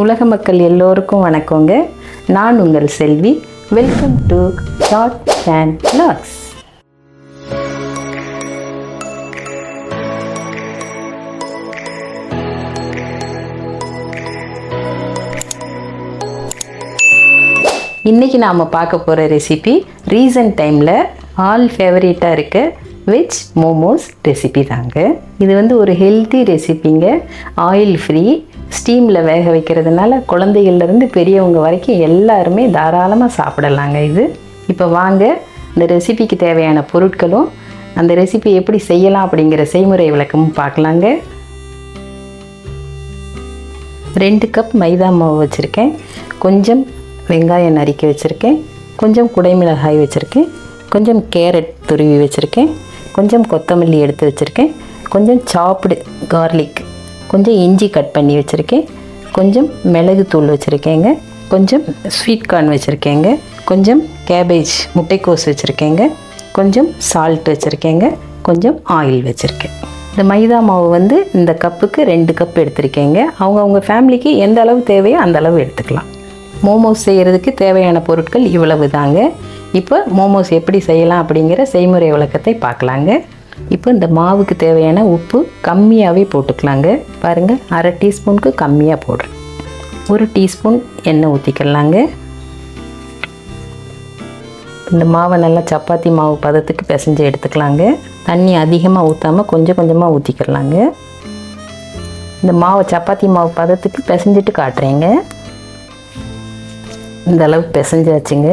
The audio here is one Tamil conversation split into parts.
உலக மக்கள் எல்லோருக்கும் வணக்கங்க. நான் உங்கள் Selvi. Welcome to short and vlogs. இன்றைக்கி நாம் பார்க்க போகிற ரெசிபி ரீசன்ட் டைமில் ஆல் ஃபேவரேட்டாக இருக்க வெஜ் மோமோஸ் ரெசிபி தாங்க. இது வந்து ஒரு ஹெல்த்தி ரெசிபிங்க. ஆயில் ஃப்ரீ, ஸ்டீமில் வேக வைக்கிறதுனால குழந்தைகள்லேருந்து பெரியவங்க வரைக்கும் எல்லாருமே தாராளமாக சாப்பிடலாங்க. இது இப்போ வாங்க இந்த ரெசிபிக்கு தேவையான பொருட்களும் அந்த ரெசிபி எப்படி செய்யலாம் அப்படிங்கிற செய்முறை விளக்கமும் பார்க்கலாங்க. 2 கப் மைதா மாவு வச்சுருக்கேன், கொஞ்சம் வெங்காயம் நறுக்கி வச்சுருக்கேன், கொஞ்சம் குடைமிளகாய் வச்சுருக்கேன், கொஞ்சம் கேரட் துருவி வச்சுருக்கேன், கொஞ்சம் கொத்தமல்லி எடுத்து வச்சுருக்கேன், கொஞ்சம் சாப்டு கார்லிக், கொஞ்சம் இஞ்சி கட் பண்ணி வச்சுருக்கேன், கொஞ்சம் மிளகு தூள் வச்சுருக்கேங்க, கொஞ்சம் ஸ்வீட் கார்ன் வச்சுருக்கேங்க, கொஞ்சம் கேபேஜ் முட்டைக்கோஸ் வச்சுருக்கேங்க, கொஞ்சம் சால்ட் வச்சுருக்கேங்க, கொஞ்சம் ஆயில் வச்சுருக்கேன். இந்த மைதா மாவு வந்து இந்த கப்புக்கு 2 கப் எடுத்திருக்கேங்க. அவங்கவுங்க ஃபேமிலிக்கு எந்த அளவு தேவையோ அந்த அளவு எடுத்துக்கலாம். மோமோஸ் செய்கிறதுக்கு தேவையான பொருட்கள் இவ்வளவு தாங்க. இப்போ மோமோஸ் எப்படி செய்யலாம் அப்படிங்கிற செய்முறை விளக்கத்தை பார்க்கலாங்க. இப்போ இந்த மாவுக்கு தேவையான உப்பு கம்மியாகவே போட்டுக்கலாங்க. பாருங்கள், 1/2 டீஸ்பூனுக்கு கம்மியாக போடுறேன். 1 டீஸ்பூன் எண்ணெய் ஊற்றிக்கலாங்க. இந்த மாவை நல்லா சப்பாத்தி மாவு பதத்துக்கு பிசைஞ்சு எடுத்துக்கலாங்க. தண்ணி அதிகமாக ஊற்றாமல் கொஞ்சம் கொஞ்சமாக ஊற்றிக்கலாங்க. இந்த மாவை சப்பாத்தி மாவு பதத்துக்கு பிசைஞ்சிட்டு காட்டுறேங்க. இந்த அளவுக்கு பிசைஞ்சாச்சுங்க.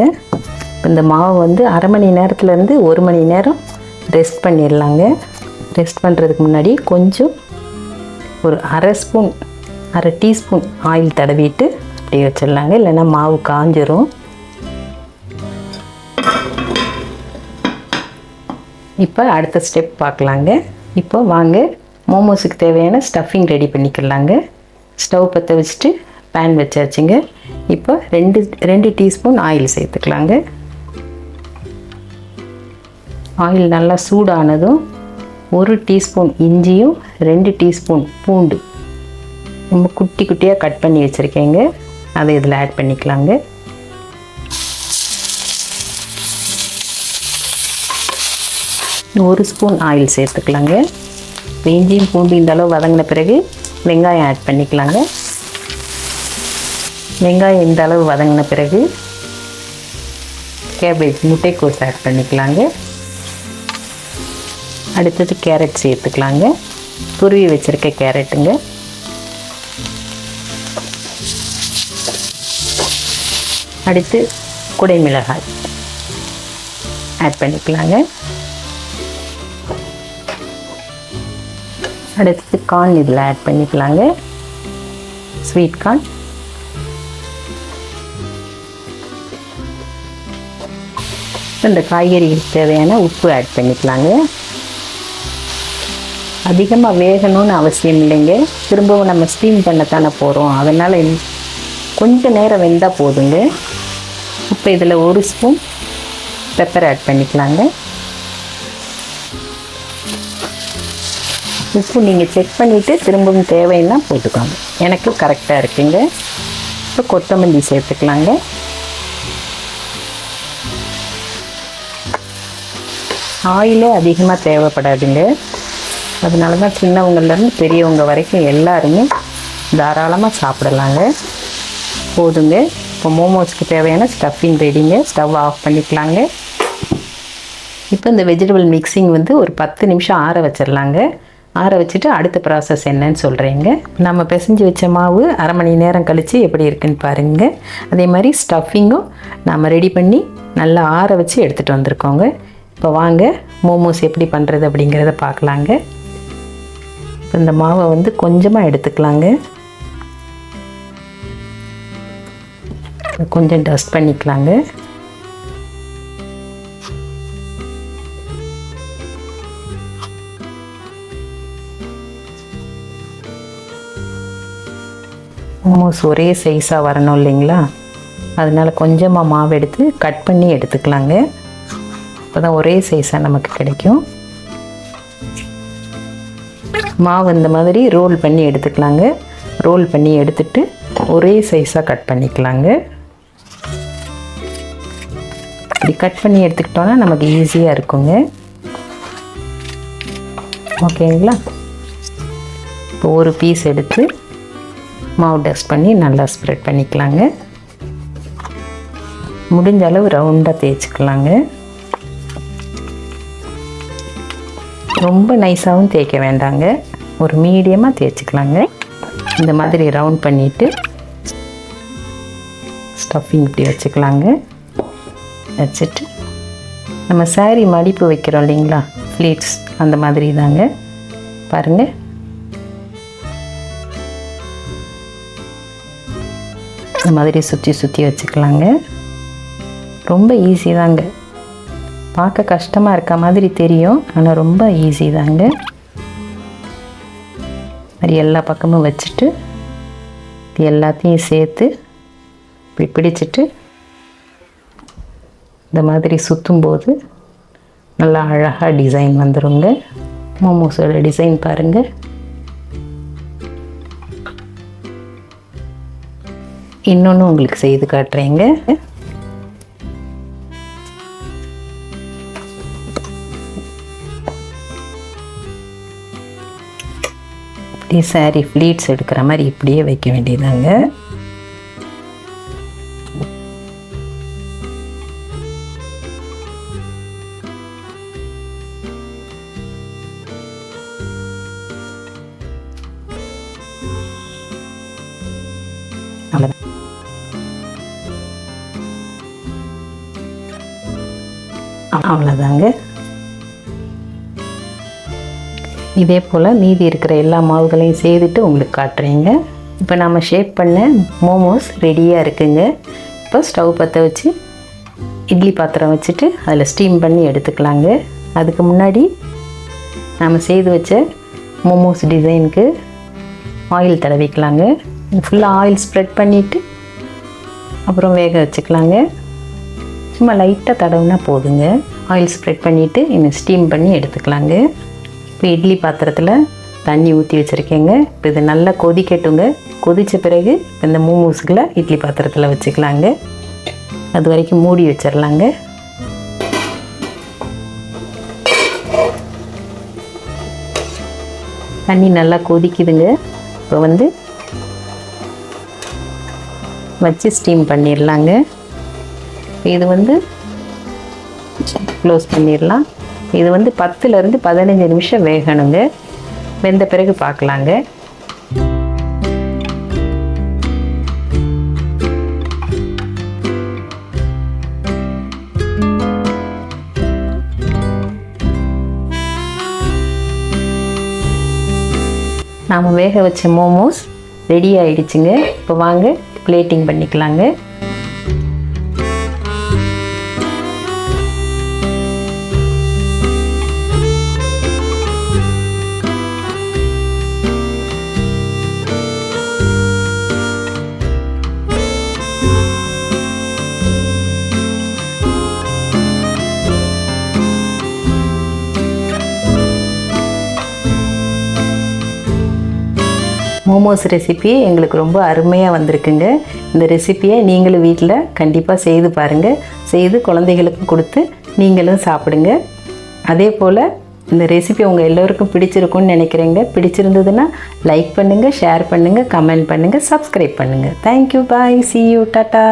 இந்த மாவு வந்து 1/2 மணி நேரத்துலேருந்து 1 மணி நேரம் ரெஸ்ட் பண்ணிடலாங்க. ரெஸ்ட் பண்ணுறதுக்கு முன்னாடி கொஞ்சம் ஒரு 1/2 டீஸ்பூன் ஆயில் தடவிட்டு அப்படியே வச்சிடலாங்க, இல்லைன்னா மாவு காஞ்சிரும். இப்போ அடுத்த ஸ்டெப் பார்க்கலாங்க. இப்போ வாங்க மோமோஸுக்கு தேவையான ஸ்டஃபிங் ரெடி பண்ணிக்கலாங்க. ஸ்டவ் பற்ற வச்சுட்டு பேன் வச்சாச்சுங்க. இப்போ 2 டீஸ்பூன் ஆயில் சேர்த்துக்கலாங்க. ஆயில் நல்லா சூடானதும் 1 டீஸ்பூன் இஞ்சியும் 2 டீஸ்பூன் பூண்டு ரொம்ப குட்டி குட்டியாக கட் பண்ணி வச்சுருக்கேங்க, அதை இதில் ஆட் பண்ணிக்கலாங்க. ஒரு ஸ்பூன் ஆயில் சேர்த்துக்கலாங்க. இஞ்சியும் பூண்டு இந்த அளவு வதங்கின பிறகு வெங்காயம் ஆட் பண்ணிக்கலாங்க. வெங்காயம் இந்த அளவு வதங்கின பிறகு கேபேஜ் முட்டைக்கோஸ் ஆட் பண்ணிக்கலாங்க. அடுத்தது கேரட் சேர்த்துக்கலாங்க. துருவி வச்சுருக்க கேரட்டுங்க. அடுத்து குடைமிளகாய் ஆட் பண்ணிக்கலாங்க. அடுத்து கார்ன் இதில் ஆட் பண்ணிக்கலாங்க. ஸ்வீட் கார்ன், இந்த காய்கறிகளுக்கு தேவையான உப்பு ஆட் பண்ணிக்கலாங்க. அதிகமாக வேகணும்னு அவசியம் இல்லைங்க, திரும்பவும் நம்ம ஸ்டீம் பண்ணத்தானே போகிறோம், அதனால் கொஞ்சம் நேரம் வெந்தால் போதுங்க. இப்போ இதில் 1 ஸ்பூன் பெப்பர் ஆட் பண்ணிக்கலாங்க. உப்பு நீங்கள் செக் பண்ணிவிட்டு திரும்பவும் தேவைன்னா போட்டுக்கோங்க, எனக்கு கரெக்டாக இருக்குங்க. இப்போ கொத்தமல்லி சேர்த்துக்கலாங்க. ஆயிலே அதிகமாக தேவைப்படாதுங்க, அதனால தான் சின்னவங்கள்லேருந்து பெரியவங்க வரைக்கும் எல்லாருமே தாராளமாக சாப்பிடலாங்க. போதுங்க. இப்போ மோமோஸ்க்கு தேவையான ஸ்டஃபிங் ரெடிங்க. ஸ்டவ் ஆஃப் பண்ணிக்கலாங்க. இப்போ இந்த வெஜிடபிள் மிக்சிங் வந்து ஒரு 10 நிமிஷம் ஆற வச்சிடலாங்க. ஆற வச்சுட்டு அடுத்த ப்ராசஸ் என்னன்னு சொல்கிறேங்க. நம்ம பிசைஞ்சு வச்ச மாவு 1/2 மணி நேரம் கழித்து எப்படி இருக்குன்னு பாருங்கள். அதே மாதிரி ஸ்டஃபிங்கும் நாம் ரெடி பண்ணி நல்லா ஆற வச்சு எடுத்துகிட்டு வந்திருக்கோங்க. இப்போ வாங்க மோமோஸ் எப்படி பண்ணுறது அப்படிங்கிறத பார்க்கலாங்க. இப்போ இந்த மாவை வந்து கொஞ்சமாக எடுத்துக்கலாங்க. கொஞ்சம் டஸ்ட் பண்ணிக்கலாங்க. மோமோஸ் ஒரே சைஸாக வரணும் இல்லைங்களா, அதனால் கொஞ்சமாக மாவு எடுத்து கட் பண்ணி எடுத்துக்கலாங்க. அப்போ தான் ஒரே சைஸாக நமக்கு கிடைக்கும். மாவு இந்த மாதிரி ரோல் பண்ணி எடுத்துக்கலாங்க. ரோல் பண்ணி எடுத்துட்டு ஒரே சைஸாக கட் பண்ணிக்கலாங்க. இப்படி கட் பண்ணி எடுத்துக்கிட்டோன்னா நமக்கு ஈஸியாக இருக்குங்க. ஓகேங்களா? இப்போ ஒரு பீஸ் எடுத்து மாவு டஸ்ட் பண்ணி நல்லா ஸ்ப்ரெட் பண்ணிக்கலாங்க. முடிஞ்ச அளவு ரவுண்டாக தேய்ச்சிக்கலாங்க. ரொம்ப நைஸாகவும் தேய்க்க வேண்டாங்க, ஒரு மீடியமாக தேய்ச்சிக்கலாங்க. இந்த மாதிரி ரவுண்ட் பண்ணிவிட்டு ஸ்டஃபிங் இப்படி வச்சுக்கலாங்க. வச்சுட்டு நம்ம சாரீ மடிப்பு வைக்கிறோம் இல்லைங்களா, ஃப்ளீட்ஸ், அந்த மாதிரி தாங்க. பாருங்கள், இந்த மாதிரி சுற்றி சுற்றி வச்சுக்கலாங்க. ரொம்ப ஈஸி தாங்க. பார்க்க கஷ்டமாக இருக்க மாதிரி தெரியும், ஆனால் ரொம்ப ஈஸி தாங்க. மாதிரி எல்லா பக்கமும் வச்சுட்டு இது எல்லாத்தையும் சேர்த்து இப்படி பிடிச்சிட்டு இந்த மாதிரி சுற்றும்போது நல்லா அழகாக டிசைன் வந்துடுங்க. மோமோஸோட டிசைன் பாருங்கள். இன்னொன்று உங்களுக்கு செய்து காட்டுறேங்க. இப்படி சாரி ஃப்ளீட்ஸ் எடுக்கிற மாதிரி இப்படியே வைக்க வேண்டியதாங்க. அவ்வளோதாங்க. இதே போல் மீதி இருக்கிற எல்லா மாவுகளையும் செய்துட்டு உங்களுக்கு காட்டுறேங்க. இப்போ நம்ம ஷேப் பண்ண மோமோஸ் ரெடியாக இருக்குங்க. இப்போ ஸ்டவ் பற்ற வச்சு இட்லி பாத்திரம் வச்சுட்டு அதில் ஸ்டீம் பண்ணி எடுத்துக்கலாங்க. அதுக்கு முன்னாடி நம்ம செய்து வச்ச மோமோஸ் டிசைனுக்கு ஆயில் தடவிக்கலாங்க. ஃபுல்லாக ஆயில் ஸ்ப்ரெட் பண்ணிவிட்டு அப்புறம் வேக வச்சுக்கலாங்க. சும்மா லைட்டாக தடவுனா போதுங்க. ஆயில் ஸ்ப்ரெட் பண்ணிவிட்டு இன்னும் ஸ்டீம் பண்ணி எடுத்துக்கலாங்க. இப்போ இட்லி பாத்திரத்தில் தண்ணி ஊற்றி வச்சுருக்கேங்க. இப்போ இது நல்லா கொதிக்கட்டுங்க. கொதித்த பிறகு இப்போ இந்த மோமோஸுக்குள்ள இட்லி பாத்திரத்தில் வச்சுக்கலாங்க. அது வரைக்கும் மூடி வச்சிடலாங்க. தண்ணி நல்லா கொதிக்குதுங்க. இப்போ வச்சு ஸ்டீம் பண்ணிடலாங்க. இது க்ளோஸ் பண்ணிடலாம். இது 10லேருந்து 15 நிமிஷம் வேகணுங்க. வெந்த பிறகு பார்க்கலாங்க. நாம் வேக வச்ச மோமோஸ் ரெடி ஆயிடுச்சுங்க. இப்போ வாங்க பிளேட்டிங் பண்ணிக்கலாங்க. மோமோஸ் ரெசிபி எங்களுக்கு ரொம்ப அருமையாக வந்திருக்குங்க. இந்த ரெசிப்பியை நீங்களும் வீட்டில் கண்டிப்பாக செய்து பாருங்கள். செய்து குழந்தைகளுக்கு கொடுத்து நீங்களும் சாப்பிடுங்க. அதே போல் இந்த ரெசிபி உங்கள் எல்லோருக்கும் பிடிச்சிருக்குன்னு நினைக்கிறேங்க. பிடிச்சிருந்ததுன்னா லைக் பண்ணுங்கள், ஷேர் பண்ணுங்கள், கமெண்ட் பண்ணுங்கள், சப்ஸ்கிரைப் பண்ணுங்கள். Thank you, bye, see you, tata.